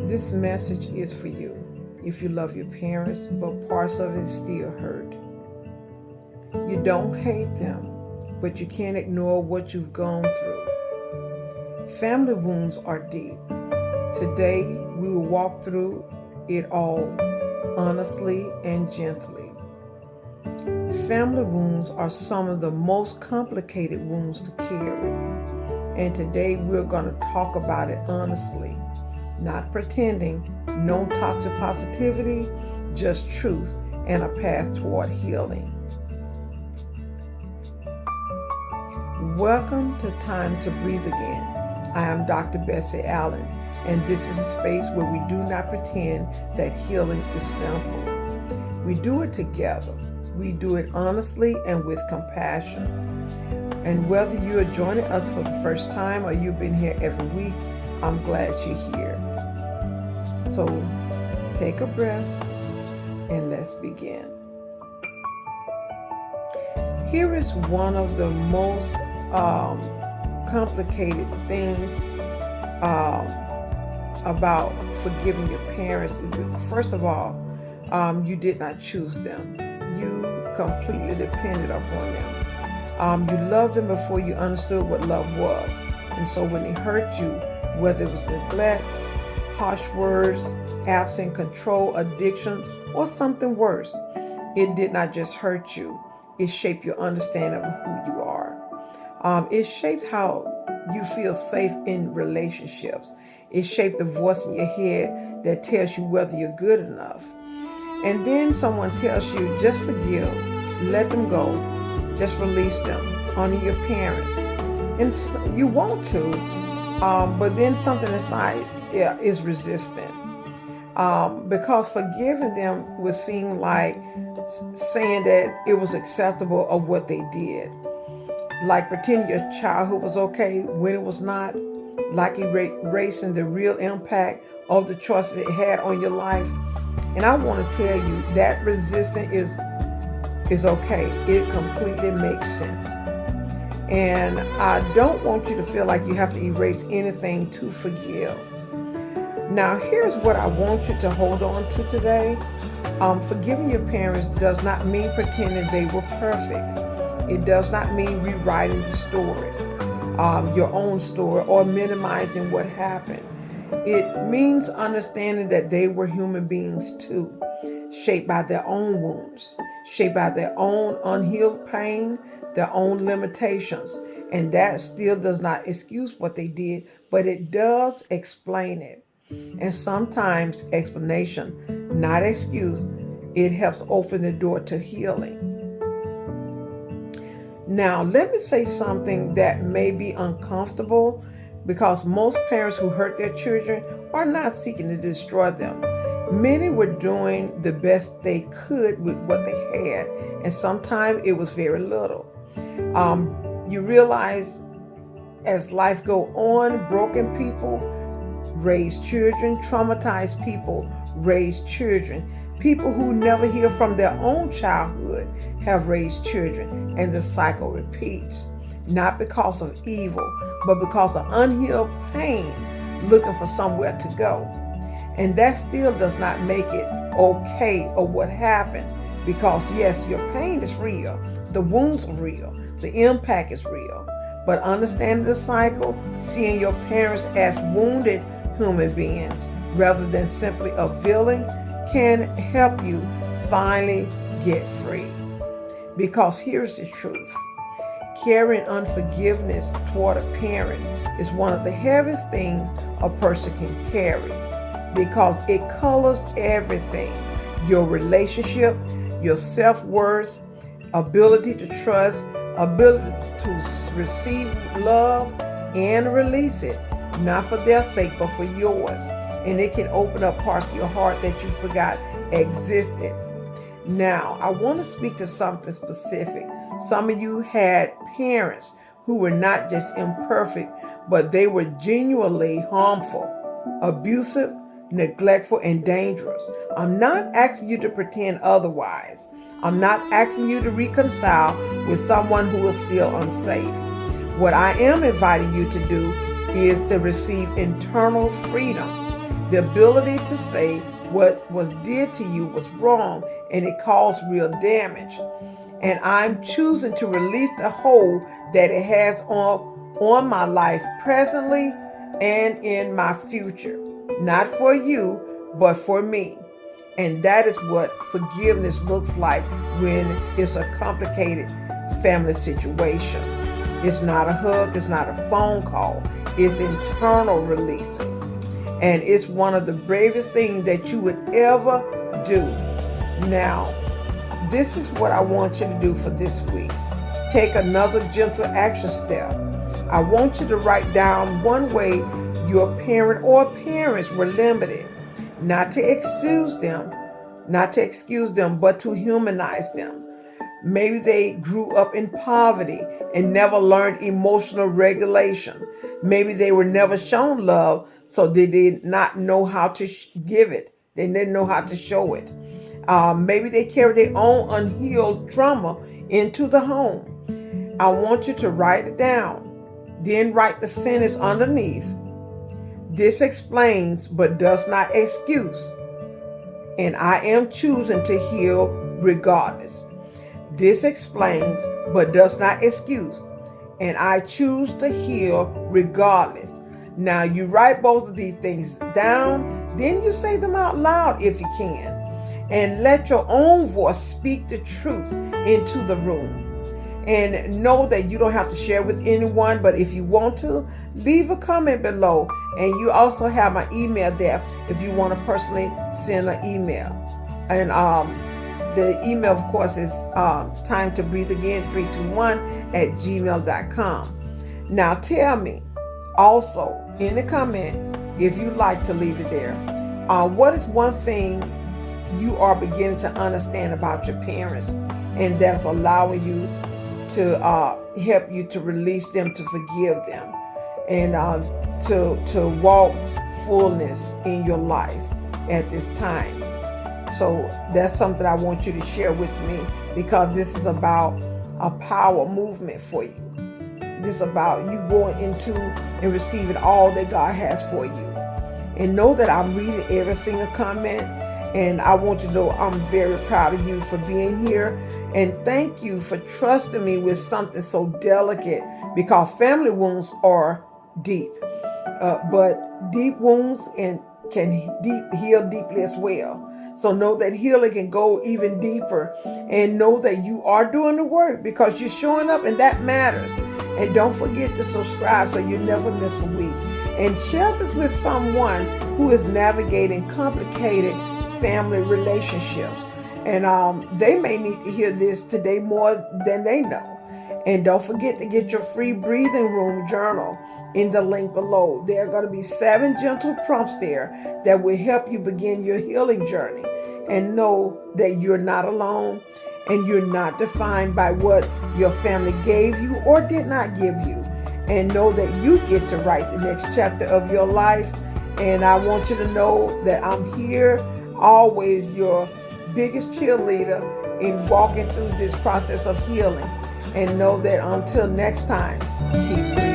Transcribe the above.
This message is for you if you love your parents, but parts of it still hurt. You don't hate them, but you can't ignore what you've gone through. Family wounds are deep. Today, we will walk through it all honestly and gently. Family wounds are some of the most complicated wounds to carry. And today, we're going to talk about it honestly, not pretending, no toxic positivity, just truth and a path toward healing. Welcome to Time to Breathe Again. I am Dr. Bessie Allen, and this is a space where we do not pretend that healing is simple. We do it together. We do it honestly and with compassion. And whether you are joining us for the first time or you've been here every week, I'm glad you're here. So take a breath and let's begin. Here is one of the most complicated things about forgiving your parents. First of all, you did not choose them. You completely depended upon them. You loved them before you understood what love was. And so when they hurt you, whether it was neglect, harsh words, absent control, addiction, or something worse, it did not just hurt you. It shaped your understanding of who you are. It shaped how you feel safe in relationships. It shaped the voice in your head that tells you whether you're good enough. And then someone tells you, just forgive, let them go, just release them, honor your parents. And you want to, but then something inside is resistant. Because forgiving them would seem like saying that it was acceptable of what they did. Like pretending your childhood was okay when it was not. Like erasing the real impact of the choices it had on your life. And I want to tell you that resistance is okay. It completely makes sense. And I don't want you to feel like you have to erase anything to forgive. Now, here's what I want you to hold on to today. Forgiving your parents does not mean pretending they were perfect. It does not mean rewriting the story, your own story, or minimizing what happened. It means understanding that they were human beings too, shaped by their own wounds, shaped by their own unhealed pain, their own limitations. And that still does not excuse what they did, but it does explain it. And sometimes explanation, not excuse, it helps open the door to healing. Now, let me say something that may be uncomfortable, because most parents who hurt their children are not seeking to destroy them. Many were doing the best they could with what they had, and sometimes it was very little. You realize as life go on, broken people raise children, traumatized people raise children. People who never heal from their own childhood have raised children, and the cycle repeats. Not because of evil, but because of unhealed pain, looking for somewhere to go. And that still does not make it okay or what happened, because yes, your pain is real, the wounds are real, the impact is real. But understanding the cycle, seeing your parents as wounded human beings rather than simply a villain, can help you finally get free. Because here's the truth. Carrying unforgiveness toward a parent is one of the heaviest things a person can carry, because it colors everything: your relationship, your self-worth, ability to trust, ability to receive love and release it, not for their sake, but for yours. And it can open up parts of your heart that you forgot existed. Now, I want to speak to something specific. Some of you had parents who were not just imperfect, but they were genuinely harmful, abusive, neglectful, and dangerous. I'm not asking you to pretend otherwise. I'm not asking you to reconcile with someone who is still unsafe. What I am inviting you to do is to receive internal freedom. the ability to say what was did to you was wrong and it caused real damage. And I'm choosing to release the hold that it has on my life presently and in my future. Not for you, but for me. And that is what forgiveness looks like when it's a complicated family situation. It's not a hug, it's not a phone call, it's internal releasing. And it's one of the bravest things that you would ever do. Now, this is what I want you to do for this week. Take another gentle action step. I want you to write down one way your parent or parents were limited. Not to excuse them, but to humanize them. Maybe they grew up in poverty and never learned emotional regulation. Maybe they were never shown love, so they did not know how to give it. They didn't know how to show it. Maybe they carried their own unhealed trauma into the home. I want you to write it down. Then write the sentence underneath. This explains but does not excuse. And I am choosing to heal regardless. This explains but does not excuse. And I choose to heal regardless. Now you write both of these things down, then you say them out loud if you can. And let your own voice speak the truth into the room. And know that you don't have to share with anyone, but if you want to, leave a comment below. And you also have my email there if you want to personally send an email. And the email, of course, is timetobreatheagain321@gmail.com. Now tell me also in the comment, if you like to leave it there, what is one thing you are beginning to understand about your parents and that's allowing you to help you to release them, to forgive them, and to walk fullness in your life at this time. So that's something I want you to share with me, because this is about a power movement for you. This is about you going into and receiving all that God has for you. And know that I'm reading every single comment. And I want you to know I'm very proud of you for being here. And thank you for trusting me with something so delicate, because family wounds are deep. But deep wounds can heal deeply as well. So know that healing can go even deeper. And know that you are doing the work, because you're showing up, and that matters. And don't forget to subscribe so you never miss a week. And share this with someone who is navigating complicated family relationships, and they may need to hear this today more than they know. And don't forget to get your free breathing room journal in the link below. There are going to be 7 gentle prompts there that will help you begin your healing journey. And know that you're not alone, and you're not defined by what your family gave you or did not give you. And know that you get to write the next chapter of your life. And I want you to know that I'm here, always your biggest cheerleader in walking through this process of healing. And know that until next time, keep breathing.